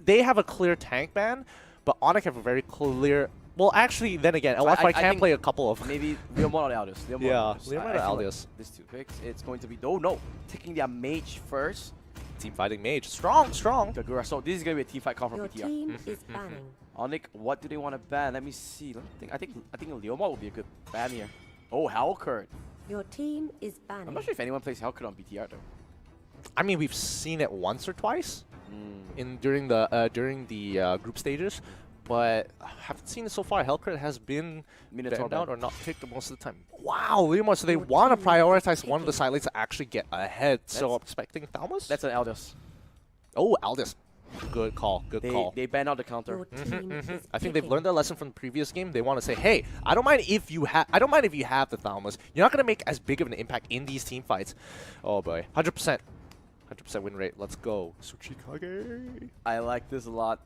they have a clear tank ban, but Onic have a very clear. Well, actually, then again, LFI can play a couple of. Maybe Leomon or Aldius. Yeah, Leomon or Aldius. These 2 picks, it's going to be no, taking their mage first. Team fighting mage, strong. Kagura. So this is going to be a team fight call from Your BTR. team is banning. Onic, what do they want to ban? Let me see. I think Leomon will be a good ban here. Oh, Hellcurt. Your team is banning. I'm not sure if anyone plays Hellcurt on BTR though. I mean, we've seen it once or twice during the group stages, but I haven't seen it so far. Hellcurt has been banned out or not picked most of the time. Wow, Leomon, so they want to prioritize one of the side lanes to actually get ahead. So I'm expecting Thalmus? That's an Aldius. Oh, Aldius. Good call. They ban out the counter. Your team is I think they've picking. learned their lesson from the previous game. They want to say, "Hey, I don't mind if you have the Thalmus. You're not gonna make as big of an impact in these team fights." Oh boy, 100% win rate. Let's go, Tsuchikage. I like this a lot.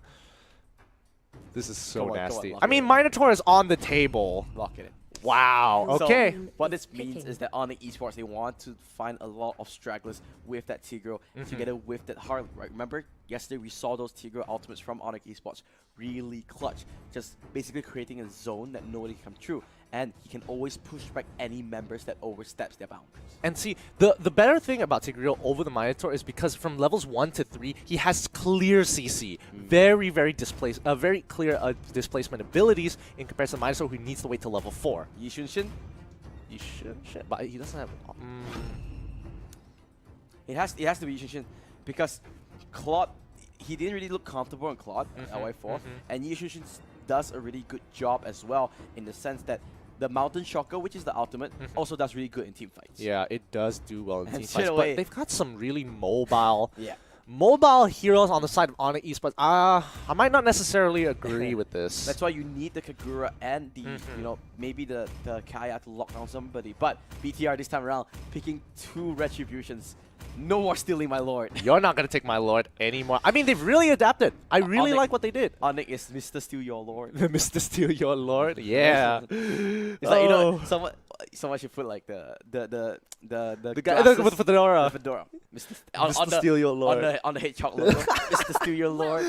This is so Go on, nasty. lock I it mean, in. Minotaur is on the table. Lock it in. Wow. So, Okay. what this means is that on the esports, they want to find a lot of stragglers with that Tigreal together with that Harley, right? Remember, yesterday we saw those Tigreal ultimates from Onic esports. Really clutch. Just basically creating a zone that nobody can come through. And he can always push back any members that oversteps their boundaries. And see, the better thing about Tigreal over the Minotaur is because from levels 1 to 3, he has clear CC, very clear displacement abilities in comparison to Minotaur, who needs to wait till level 4. Yishunshin, But he doesn't have. it has to be Yishunshin because Claude, he didn't really look comfortable on Claude at LY4, and Yishunshin does a really good job as well in the sense that the Mountain Shocker, which is the ultimate, also does really good in team fights. Yeah, it does do well in And team straight fights, away- but they've got some really mobile. Yeah. Mobile heroes on the side of Onic esports. I might not necessarily agree with this. That's why you need the Kagura and the, maybe the Kaya to lock down somebody. But BTR this time around, picking 2 Retributions. No more stealing my lord. You're not going to take my lord anymore. I mean, they've really adapted. I really Onic- like what they did. Onic is Mr. Steal Your Lord. Mr. Steal Your Lord. Yeah. It's like, someone should put like the guy with the fedora. The fedora. Mr. Steal Your Lord. On the hedgehog logo. Mr. Steal Your Lord.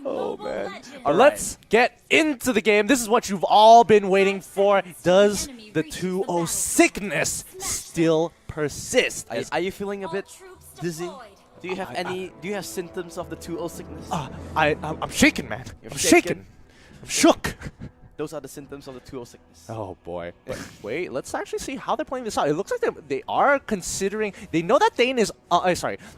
Oh man. All Let's get into the game. This is what you've all been waiting for. Does the 2-0 sickness still persist? Are you feeling a bit dizzy? Do you have symptoms of the 2-0 sickness? I'm shaking, man. You're I'm shaken? shaking. I'm shook. Those are the symptoms of the 2-0 sickness. Oh boy. But wait, let's actually see how they're playing this out. It looks like they are considering. They know that Thane is.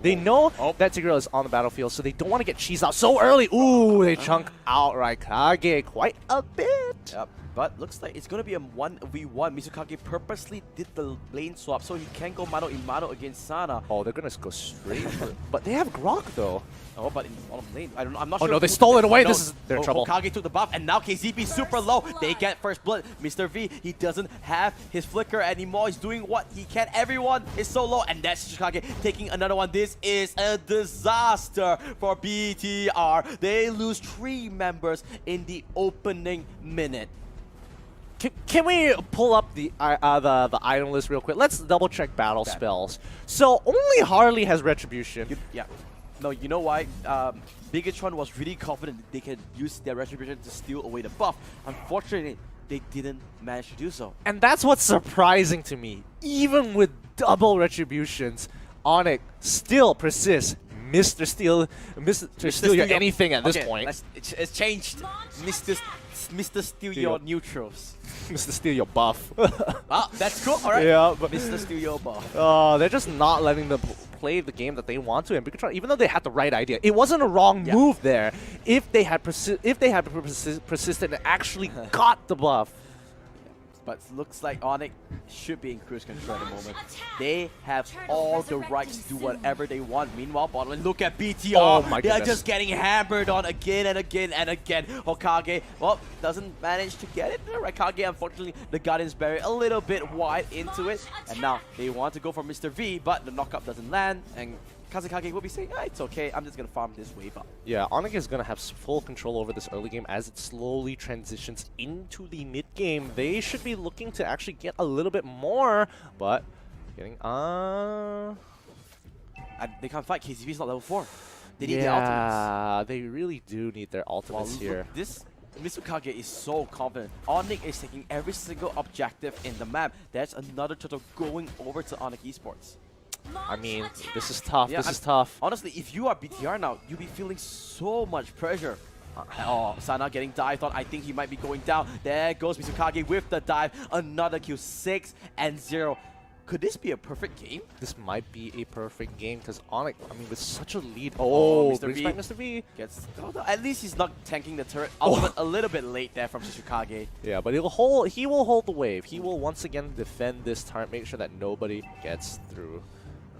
They know that Tigreal is on the battlefield, so they don't want to get cheesed out so early. Ooh, they chunk out Raikage quite a bit. Yep. But looks like it's going to be a 1v1. Mizukage purposely did the lane swap so he can go mano in mano against Sana. Oh, they're going to go straight for it. But they have Grok, though. Oh, but in bottom lane. I'm not Oh sure. no, they stole it away. This is their trouble. Hokage took the buff, and now KZP super low. They get first blood. Mr. V, he doesn't have his flicker anymore. He's doing what he can. Everyone is so low, and that's Shikage taking another one. This is a disaster for BTR. They lose 3 members in the opening minute. Can we pull up the item list real quick? Let's double check battle spells. So only Harley has Retribution. Yeah. No, you know why? Bigetron was really confident that they can use their Retribution to steal away the buff. Unfortunately, they didn't manage to do so. And that's what's surprising to me. Even with double Retributions, Onic still persists. Mr. Steal your anything at this point. It's changed. Mr. Steal your neutrals. Mr. Steal your buff. Ah, that's cool. All right. Yeah, but Mr. Steal your buff. they're just not letting them play the game that they want to. And Bigetron, even though they had the right idea, it wasn't a wrong move there. If they had persisted and actually got the buff. But looks like Onic should be in cruise control at the moment. They have all the rights to do whatever they want. Meanwhile, bottom lane, look at BTR. Oh my they are goodness. just getting hammered on again and again and again. Hokage, well, doesn't manage to get it. Raikage, unfortunately, the Guardian's Barrier a little bit wide into it. And now they want to go for Mr. V, but the knockup doesn't land. And Kazekage will be saying, it's okay, I'm just going to farm this wave up. Yeah, Onic is going to have full control over this early game as it slowly transitions into the mid game. They should be looking to actually get a little bit more, but getting And they can't fight, KZP is not level 4. They need the ultimates. Yeah, they really do need their ultimates here. This Mitsukage is so confident. Onic is taking every single objective in the map. There's another turtle going over to Onic Esports. I mean, this is tough. Yeah, this is tough. Honestly, if you are BTR now, you'll be feeling so much pressure. Oh, Sana getting dived on. I think he might be going down. There goes Mitsukage with the dive. Another kill, 6-0. Could this be a perfect game? This might be a perfect game because Onic, I mean, with such a lead. Oh, Mr. V. Mr. V. Gets, at least he's not tanking the turret. Ultimate a little bit late there from Mitsukage. Yeah, but he will hold the wave. He will once again defend this turret, make sure that nobody gets through.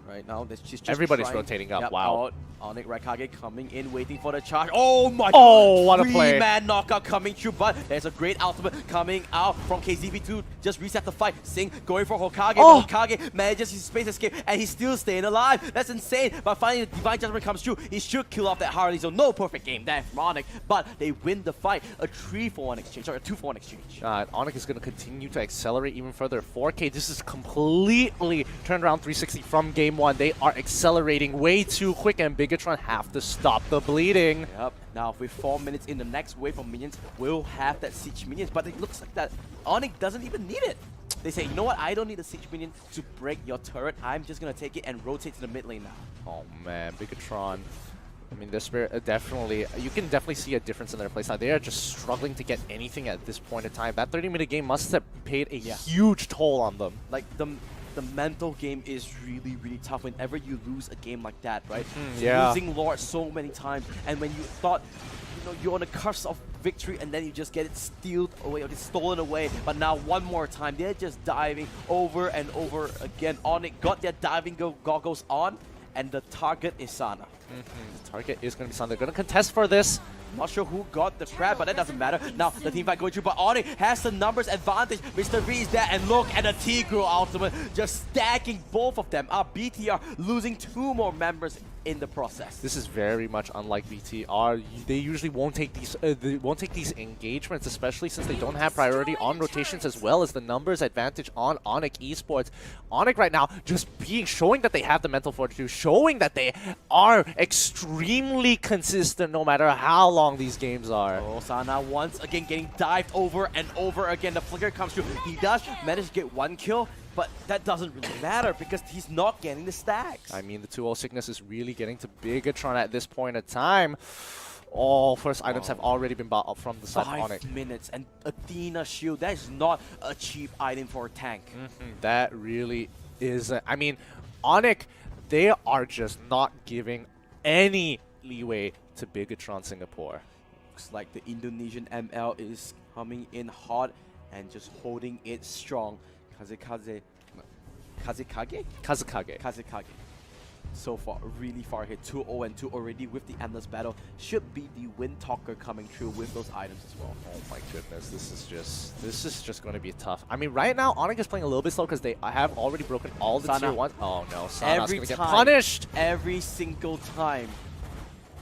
Right now, she's just everybody's trying. rotating up. Yep, Wow. Onic Raikage coming in, waiting for the charge. Oh my Oh, god! what a play. 3-man knockout coming through, but there's a great ultimate coming out from KZP2. Just reset the fight. Sing going for Hokage. Oh. But Hokage manages his space escape, and he's still staying alive. That's insane. But finally, the Divine Judgment comes through. He should kill off that Harley. So no perfect game there from Onic, but they win the fight. A 3-for-1 exchange, sorry, a 2-for-1 exchange. Onic is going to continue to accelerate even further. 4K, this is completely turned around 360 from game one. They are accelerating way too quick, and Bigetron have to stop the bleeding. Yep. Now with 4 minutes in the next wave of minions, we'll have that siege minions, but it looks like that Onic doesn't even need it. They say, you know what, I don't need a siege minion to break your turret. I'm just gonna take it and rotate to the mid lane now. Oh man, Bigetron. I mean, this definitely, you can definitely see a difference in their playstyle. They are just struggling to get anything at this point in time. That 30-minute game must have paid a huge toll on them. Like the mental game is really, really tough whenever you lose a game like that, right? Yeah. Losing Lord so many times, and when you thought, you know, you're on the cusp of victory, and then you just get it stealed away or get stolen away. But now one more time, they're just diving over and over again. Onic got their diving goggles on, and the target is Sana. The target is going to be Sana. They're going to contest for this. Not sure who got the grab, but that doesn't matter. Now, the team fight going through, but Onic has the numbers advantage. Mr. V is there, and look at the Tigro ultimate, just stacking both of them. BTR losing 2 more members in the process. This is very much unlike BTR. They usually won't take these engagements, especially since they don't have priority on rotations as well as the numbers advantage on Onic Esports. Onic right now just showing that they have the mental fortitude, showing that they are extremely consistent no matter how long these games are. Oh, Sana once again getting dived over and over again. The flicker comes through. He does manage to get 1 kill, but that doesn't really matter because he's not getting the stacks. I mean, the 2-0 sickness is really getting to Bigetron at this point in time. All first items have already been bought up from the side of Onic. 5 minutes and Athena shield. That is not a cheap item for a tank. That really isn't. I mean, Onic, they are just not giving any leeway to Bigetron Singapore. Looks like the Indonesian ML is coming in hot and just holding it strong. Kazekage? Kazekage. So far, really far ahead. 2-0 and 2 already with the Endless Battle. Should be the Wind Talker coming through with those items as well. Oh my goodness, this is just going to be tough. I mean, right now, Onic is playing a little bit slow because they have already broken all the tier 1s. Oh no, Sana's going to get punished! Every single time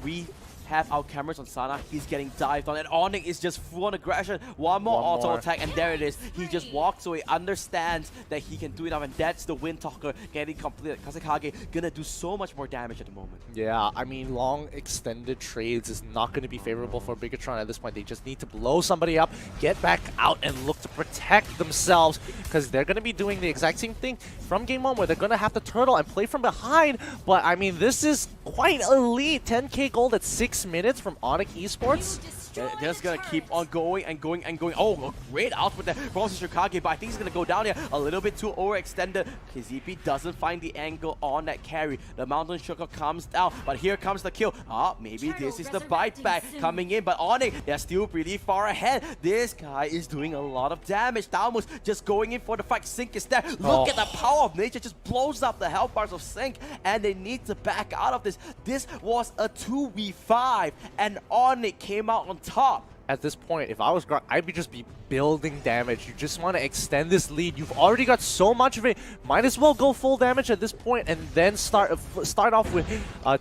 we have our cameras on Sana, he's getting dived on, and Onic is just full on aggression. One more auto attack, and there it is. He just walks away, understands that he can do it now, and that's the Wind Talker getting completed. Kazekage gonna do so much more damage at the moment. Yeah, I mean, long extended trades is not going to be favorable for Bigetron at this point. They just need to blow somebody up, get back out, and look to protect themselves, because they're going to be doing the exact same thing from game 1, where they're going to have to turtle and play from behind. But I mean, this is quite elite. 10k gold at 6 minutes from Onic Esports. They're just gonna keep on going and going and going. Oh, a great output there from Shikage, but I think he's gonna go down here a little bit too overextended. KZP doesn't find the angle on that carry. The Mountain Sugar comes down, but here comes the kill. Maybe this is the bite back coming in, but Onic, they're still pretty far ahead. This guy is doing a lot of damage. Dalmus just going in for the fight. Sync is there. Look at the power of nature, just blows up the health bars of Sync, and they need to back out of this. This was a 2v5, and Onic came out on top. at this point, if I was Grok, I'd just be building damage. You just want to extend this lead. You've already got so much of it. Might as well go full damage at this point and then start off with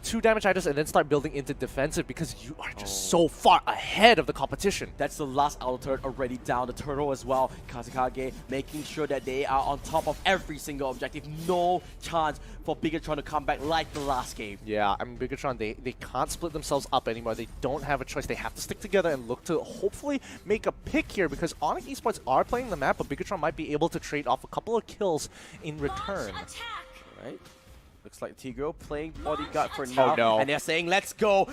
2 damage items and then start building into defensive because you are just so far ahead of the competition. That's the last auto turret already down. The turtle as well. Kazekage making sure that they are on top of every single objective. No chance for Bigetron to come back like the last game. Yeah, I mean, Bigetron, they can't split themselves up anymore. They don't have a choice. They have to stick together and look to hopefully make a pick here because Onic Esports are playing the map, but Bigetron might be able to trade off a couple of kills in return. Right? Looks like Tigro playing bodyguard for now. Oh, no. And they're saying, let's go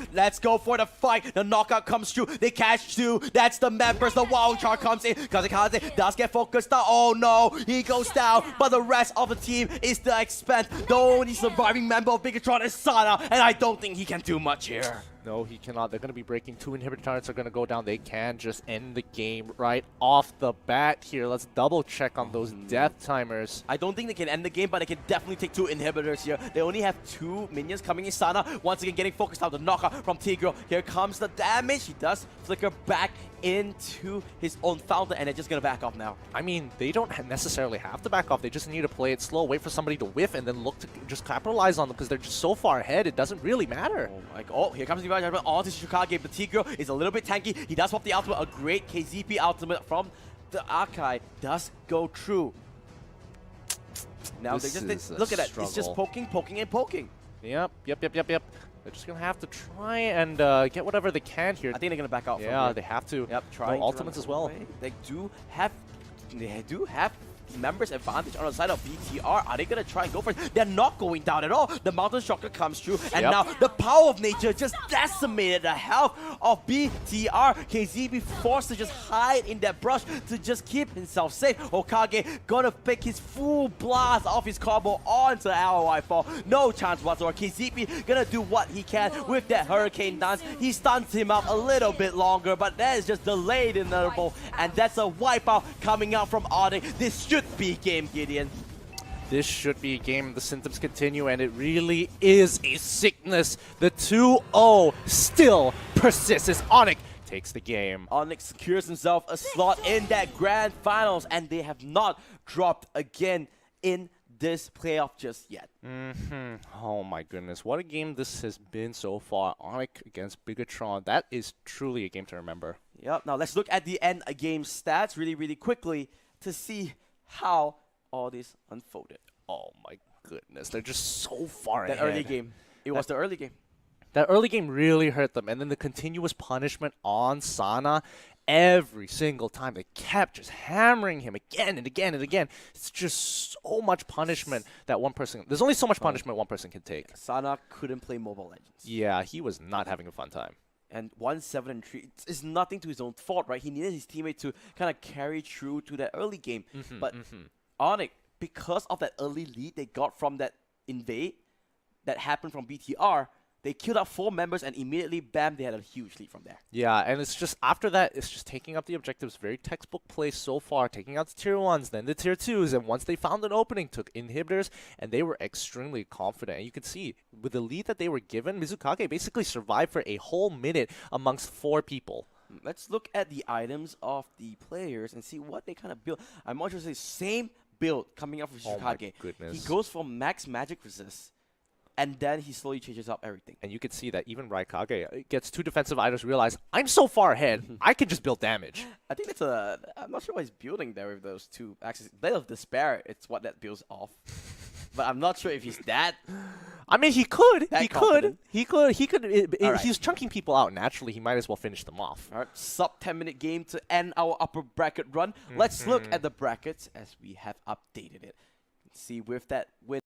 for the fight. The knockout comes through. They catch 2. That's the members. The wild card comes in. Kazekaze does get focused out. Oh no, he goes down. But the rest of the team is the expense. The only surviving member of Bigetron is Sana. And I don't think he can do much here. No, he cannot. They're going to be breaking. 2 inhibitor turrets are going to go down. They can just end the game right off the bat here. Let's double check on those death timers. I don't think they can end the game, but they can definitely take 2 inhibitors here. They only have 2 minions coming in. Sana once again getting focused out. The knockout from Tigro. Here comes the damage. He does flicker back into his own fountain, and they're just going to back off now. I mean, they don't necessarily have to back off. They just need to play it slow, wait for somebody to whiff, and then look to just capitalize on them because they're just so far ahead. It doesn't really matter. Oh my god. Oh, here comes the Divine Judgment onto Shikage, but Tigro is a little bit tanky. He does pop the ultimate. A great KZP ultimate from the Akai does go through. Now they just look at that. It's just poking, and poking. Yep. They're just going to have to try and get whatever they can here. I think they're going to back out. Yeah, they have to. Yep, try ultimates as well. They do have members advantage on the side of BTR. Are they going to try and go for it? They're not going down at all. The Mountain Shocker comes through, and now the power of nature just decimated the health of BTR. KZB forced to just hide in that brush to just keep himself safe. Okage gonna pick his full blast off his combo onto ROI fall. No chance whatsoever. KZB gonna do what he can with that Hurricane Dance. He stuns him up a little bit longer, but that is just delayed inevitable, and that's a wipeout coming out from Onic. This should be game, Gideon. This should be a game. The symptoms continue, and it really is a sickness. The 2-0 still persists as Onic takes the game. Onic secures himself a slot in that grand finals, and they have not dropped again in this playoff just yet. Oh my goodness, what a game this has been so far. Onic against Bigetron. That is truly a game to remember. Yep. Now let's look at the end game stats really quickly to see how all this unfolded. Oh my goodness, they're just so far that ahead. Early game. It was the early game. That early game really hurt them, and then the continuous punishment on Sana. Every single time they kept just hammering him again and again and again. It's just so much punishment that one person. There's only so much punishment one person can take. Sana couldn't play Mobile Legends. Yeah, he was not having a fun time. And 1-7-3, it's nothing to his own fault, right? He needed his teammate to kind of carry through to that early game. But Onic, because of that early lead they got from that invade that happened from BTR, they killed out 4 members and immediately, bam, they had a huge lead from there. Yeah, and it's just, after that, it's just taking up the objectives. Very textbook play so far, taking out the tier 1s, then the tier 2s, and once they found an opening, took inhibitors, and they were extremely confident. And you can see, with the lead that they were given, Mizukage basically survived for a whole minute amongst 4 people. Let's look at the items of the players and see what they kind of build. I'm more interested in the same build coming out from Shikage. Oh my goodness. He goes for max magic resist, and then he slowly changes up everything. And you can see that even Raikage gets 2 defensive items, realize, I'm so far ahead, I can just build damage. I think that's I'm not sure what he's building there with those 2 axes. Blade of Despair, it's what that builds off. But I'm not sure if he's that. I mean, he could. Confident. He's chunking people out naturally. He might as well finish them off. All right, sub 10-minute game to end our upper bracket run. Let's look at the brackets as we have updated it. See with that win.